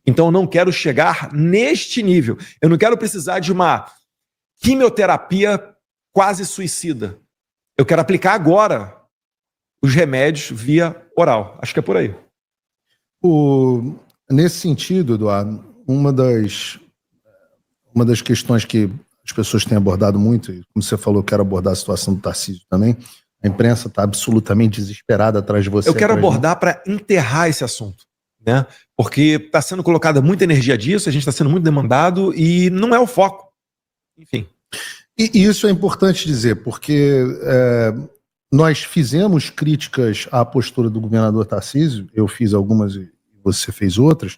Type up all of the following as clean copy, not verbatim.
Então eu não quero chegar neste nível. Eu não quero precisar de uma quimioterapia quase suicida. Eu quero aplicar agora os remédios via oral. Acho que é por aí. Nesse sentido, Eduardo, uma das questões que as pessoas têm abordado muito, e como você falou, eu quero abordar a situação do Tarcísio também, a imprensa está absolutamente desesperada atrás de você. Eu quero abordar para enterrar esse assunto, né? Porque está sendo colocada muita energia disso, a gente está sendo muito demandado e não é o foco. Enfim. E isso é importante dizer, porque nós fizemos críticas à postura do governador Tarcísio, eu fiz algumas e você fez outras,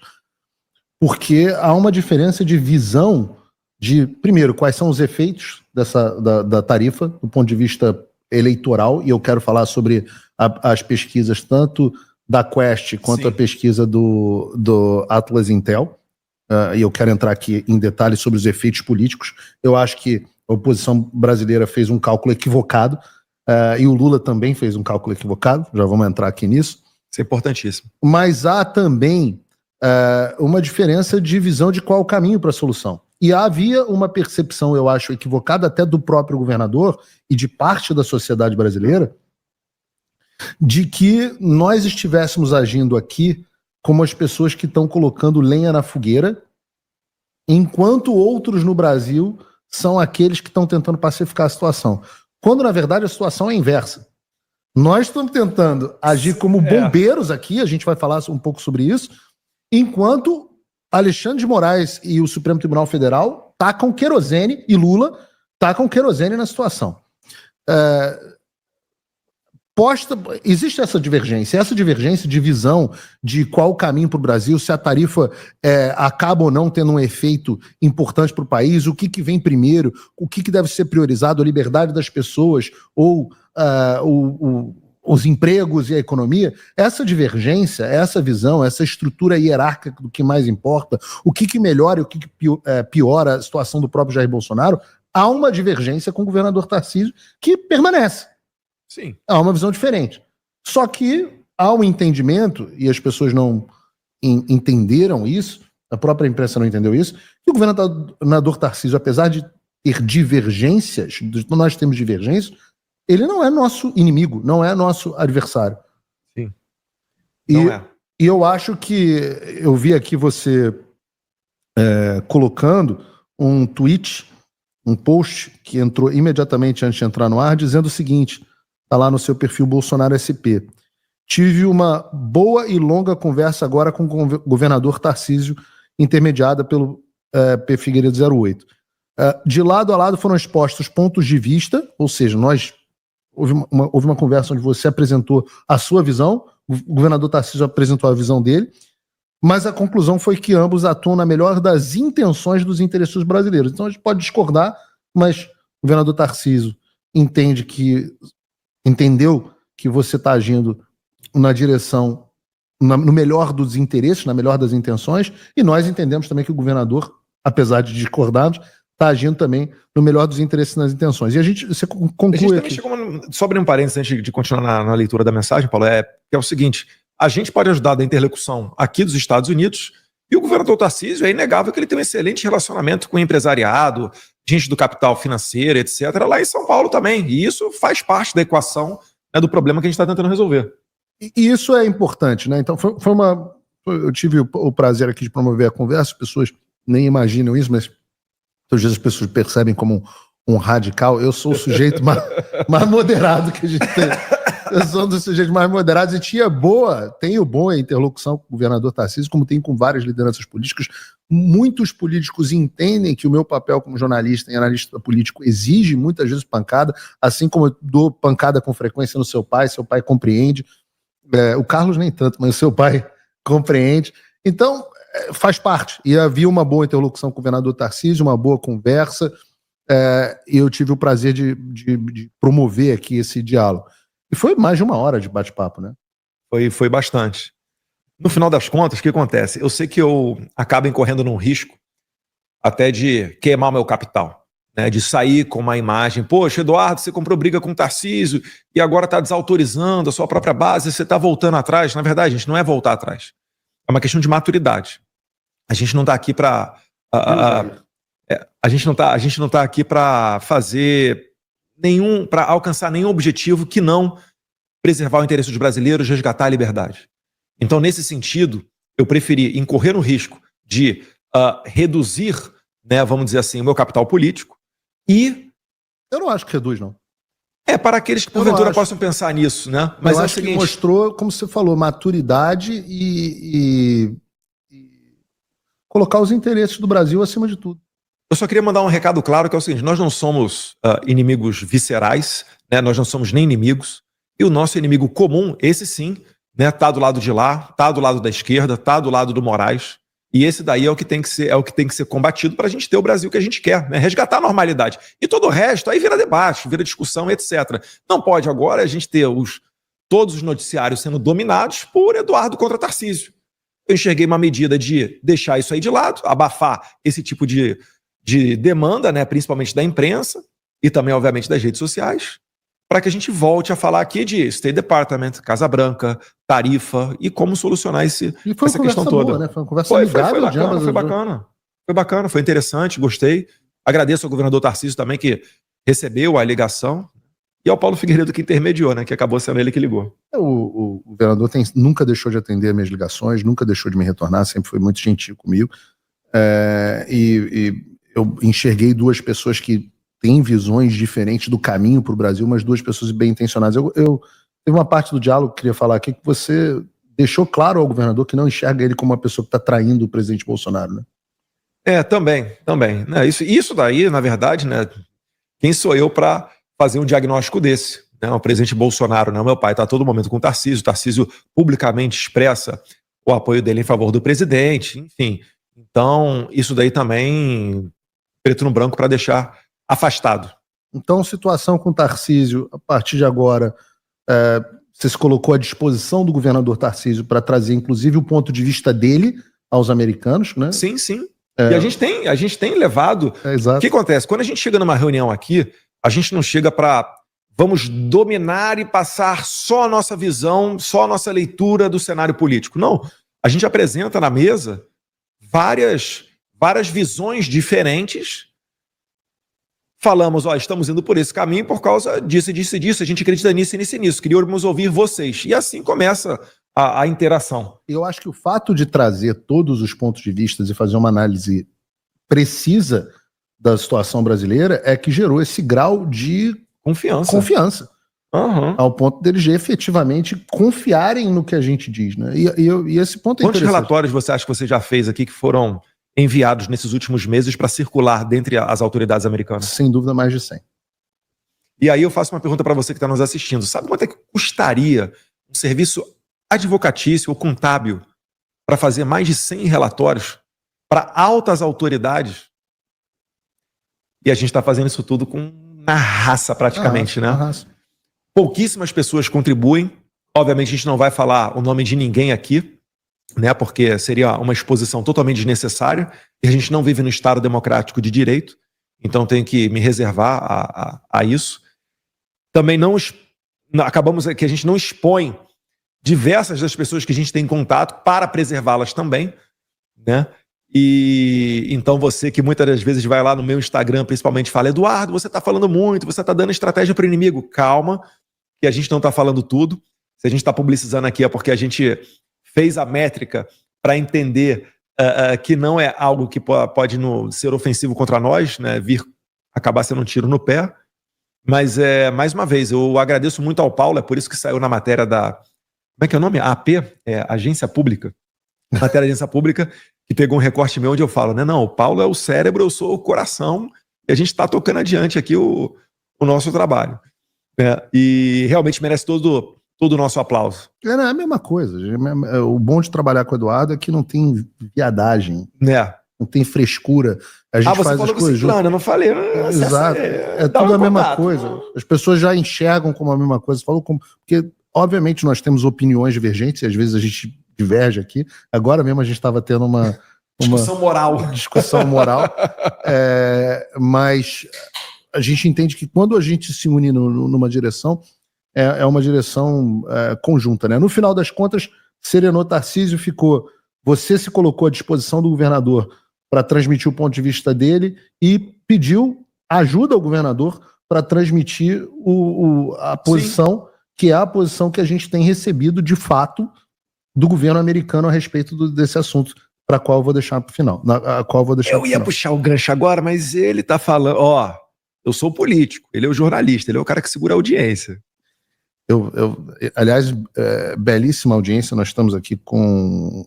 porque há uma diferença de visão de, primeiro, quais são os efeitos da tarifa do ponto de vista eleitoral, e eu quero falar sobre as pesquisas tanto da Quest quanto a pesquisa do Atlas Intel, e eu quero entrar aqui em detalhes sobre os efeitos políticos. Eu acho que a oposição brasileira fez um cálculo equivocado, e o Lula também fez um cálculo equivocado, já vamos entrar aqui nisso. Isso é importantíssimo. Mas há também uma diferença de visão de qual o caminho para a solução. E havia uma percepção, eu acho, equivocada até do próprio governador e de parte da sociedade brasileira, de que nós estivéssemos agindo aqui como as pessoas que estão colocando lenha na fogueira, enquanto outros no Brasil são aqueles que estão tentando pacificar a situação. Quando, na verdade, a situação é inversa. Nós estamos tentando agir como bombeiros aqui, a gente vai falar um pouco sobre isso, enquanto Alexandre de Moraes e o Supremo Tribunal Federal tacam querosene, e Lula tacam querosene na situação. Existe essa divergência de visão de qual o caminho para o Brasil, se a tarifa acaba ou não tendo um efeito importante para o país, o que vem primeiro, o que deve ser priorizado, a liberdade das pessoas ou os empregos e a economia. Essa divergência, essa visão, essa estrutura hierárquica do que mais importa, o que melhora e o que piora a situação do próprio Jair Bolsonaro, há uma divergência com o governador Tarcísio que permanece. Sim. Há uma visão diferente. Só que há um entendimento, e as pessoas não entenderam isso, a própria imprensa não entendeu isso, que o governador Tarcísio, apesar de ter divergências, nós temos divergências, ele não é nosso inimigo, não é nosso adversário. Sim. Não é. E eu acho que eu vi aqui você colocando um tweet, um post que entrou imediatamente antes de entrar no ar, dizendo o seguinte, está lá no seu perfil Bolsonaro SP. Tive uma boa e longa conversa agora com o governador Tarcísio, intermediada pelo P. Figueiredo 08. De lado a lado foram expostos pontos de vista, ou seja, houve uma conversa onde você apresentou a sua visão, o governador Tarcísio apresentou a visão dele, mas a conclusão foi que ambos atuam na melhor das intenções dos interesses brasileiros. Então a gente pode discordar, mas o governador Tarcísio entendeu que você está agindo na direção, no melhor dos interesses, na melhor das intenções, e nós entendemos também que o governador, apesar de discordarmos, está agindo também no melhor dos interesses e nas intenções. E você conclui. A gente também chegou, só abrir um parênteses antes de continuar na leitura da mensagem, Paulo, que é o seguinte: a gente pode ajudar da interlocução aqui dos Estados Unidos, e o governador Tarcísio é inegável que ele tem um excelente relacionamento com o empresariado, gente do capital financeiro, etc., lá em São Paulo também. E isso faz parte da equação, né, do problema que a gente está tentando resolver. E isso é importante, né? Então, eu tive o prazer aqui de promover a conversa, as pessoas nem imaginam isso, mas às vezes as pessoas percebem como um radical. Eu sou o sujeito mais moderado que a gente tem. Eu sou um dos sujeitos mais moderados e tenho boa interlocução com o governador Tarcísio, como tem com várias lideranças políticas. Muitos políticos entendem que o meu papel como jornalista e analista político exige muitas vezes pancada, assim como eu dou pancada com frequência no seu pai compreende. O Carlos nem tanto, mas o seu pai compreende. Então, faz parte. E havia uma boa interlocução com o governador Tarcísio, uma boa conversa, e eu tive o prazer de promover aqui esse diálogo. E foi mais de 1 hora de bate-papo, né? Foi bastante. No final das contas, o que acontece? Eu sei que eu acabo incorrendo num risco até de queimar o meu capital, né? De sair com uma imagem, poxa, Eduardo, você comprou briga com o Tarcísio e agora está desautorizando a sua própria base, você está voltando atrás. Na verdade, gente, não é voltar atrás. É uma questão de maturidade. a gente não está aqui para a gente não tá aqui para para alcançar nenhum objetivo que não preservar o interesse dos brasileiros, resgatar a liberdade. Então, nesse sentido, eu preferi incorrer no risco de reduzir, né, vamos dizer assim, o meu capital político e... Eu não acho que reduz, não. Para aqueles que porventura possam pensar nisso, né? Mas eu acho que mostrou, como você falou, maturidade e colocar os interesses do Brasil acima de tudo. Eu só queria mandar um recado claro, que é o seguinte: nós não somos inimigos viscerais, né? Nós não somos nem inimigos, e o nosso inimigo comum, esse sim, né, tá do lado de lá, tá do lado da esquerda, tá do lado do Moraes, e esse daí é o que tem que ser combatido para a gente ter o Brasil que a gente quer, né? Resgatar a normalidade. E todo o resto aí vira debate, vira discussão, etc. Não pode agora a gente ter todos os noticiários sendo dominados por Eduardo contra Tarcísio. Eu enxerguei uma medida de deixar isso aí de lado, abafar esse tipo de demanda, né, principalmente da imprensa e também, obviamente, das redes sociais, para que a gente volte a falar aqui de State Department, Casa Branca, tarifa e como solucionar essa questão toda. Né? Foi uma conversa amigável. Foi bacana, foi interessante, gostei. Agradeço ao governador Tarcísio também, que recebeu a ligação, e ao Paulo Figueiredo, que intermediou, né, que acabou sendo ele que ligou. O governador nunca deixou de atender minhas ligações, nunca deixou de me retornar, sempre foi muito gentil comigo. Eu enxerguei duas pessoas que têm visões diferentes do caminho para o Brasil, mas duas pessoas bem intencionadas. Teve uma parte do diálogo que eu queria falar aqui, que você deixou claro ao governador que não enxerga ele como uma pessoa que está traindo o presidente Bolsonaro, né? Também. Né, isso daí, na verdade, né, quem sou eu para fazer um diagnóstico desse? Né? O presidente Bolsonaro, né, meu pai está a todo momento com o Tarcísio publicamente expressa o apoio dele em favor do presidente, enfim. Então, isso daí também, preto no branco, para deixar afastado. Então, situação com o Tarcísio, a partir de agora, você se colocou à disposição do governador Tarcísio para trazer, inclusive, o ponto de vista dele aos americanos, né? Sim. E a gente tem levado... Exato. O que acontece? Quando a gente chega numa reunião aqui, a gente não chega para vamos dominar e passar só a nossa visão, só a nossa leitura do cenário político. Não, a gente apresenta na mesa várias visões diferentes. Falamos, estamos indo por esse caminho por causa disso, a gente acredita nisso. Queríamos ouvir vocês. E assim começa a interação. Eu acho que o fato de trazer todos os pontos de vista e fazer uma análise precisa da situação brasileira é que gerou esse grau de confiança. Uhum. Ao ponto deles efetivamente confiarem no que a gente diz, né? E esse ponto é Quantos relatórios você acha que você já fez aqui que foram enviados nesses últimos meses para circular dentre as autoridades americanas? Sem dúvida, mais de 100. E aí eu faço uma pergunta para você que está nos assistindo. Sabe quanto é que custaria um serviço advocatício ou contábil para fazer mais de 100 relatórios para altas autoridades? E a gente está fazendo isso tudo na raça, praticamente, né? Pouquíssimas pessoas contribuem. Obviamente, a gente não vai falar o nome de ninguém aqui, né? Porque seria uma exposição totalmente desnecessária. E a gente não vive no Estado democrático de direito. Então, tenho que me reservar a isso. Também acabamos que a gente não expõe diversas das pessoas que a gente tem contato para preservá-las também, né? E então você que muitas das vezes vai lá no meu Instagram, principalmente, fala: Eduardo, você está falando muito, você está dando estratégia para o inimigo. Calma, que a gente não está falando tudo. Se a gente está publicizando aqui é porque a gente fez a métrica para entender que não é algo que pode ser ofensivo contra nós, né? Acabar sendo um tiro no pé. Mas, mais uma vez, eu agradeço muito ao Paulo, é por isso que saiu na matéria da... Como é que é o nome? AP? Agência Pública. Matéria da Agência Pública, que pegou um recorte meu onde eu falo, né? Não, o Paulo é o cérebro, eu sou o coração, e a gente está tocando adiante aqui o nosso trabalho. E realmente merece todo o nosso aplauso. É a mesma coisa. O bom de trabalhar com o Eduardo é que não tem viadagem. Não tem frescura. A gente você faz falou as coisas juntos. Eu não falei. Exato. É tudo a mesma coisa. As pessoas já enxergam como a mesma coisa. Porque, obviamente, nós temos opiniões divergentes e às vezes a gente diverge aqui. Agora mesmo a gente estava tendo uma discussão moral. Mas a gente entende que quando a gente se une numa direção, é uma direção conjunta, né? No final das contas, serenou Tarcísio, ficou você se colocou à disposição do governador para transmitir o ponto de vista dele e pediu ajuda ao governador para transmitir a posição, que é a posição que a gente tem recebido de fato do governo americano a respeito desse assunto, para a qual eu vou deixar para o final. Eu ia puxar o gancho agora, mas ele tá falando, eu sou político, ele é o jornalista, ele é o cara que segura a audiência. Aliás, belíssima audiência, nós estamos aqui com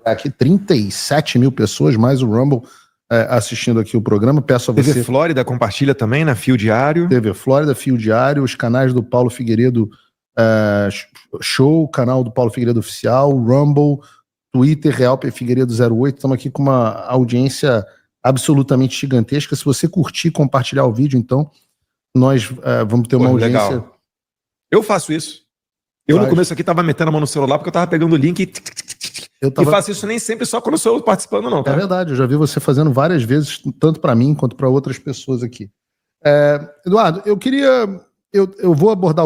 aqui 37 mil pessoas, mais o Rumble assistindo aqui o programa. Peço a você... TV Flórida compartilha também na Fio Diário. TV Flórida, Fio Diário, os canais do Paulo Figueiredo Show, canal do Paulo Figueiredo Oficial, Rumble, Twitter, Real P. Figueiredo 08. Estamos aqui com uma audiência absolutamente gigantesca. Se você curtir, compartilhar o vídeo, então, nós vamos ter uma audiência... Legal. Eu faço isso. Eu no começo aqui tava metendo a mão no celular porque eu tava pegando o link e faço isso nem sempre só quando eu sou participando, não. Tá? É verdade, eu já vi você fazendo várias vezes, tanto para mim quanto para outras pessoas aqui. Eduardo, eu vou abordar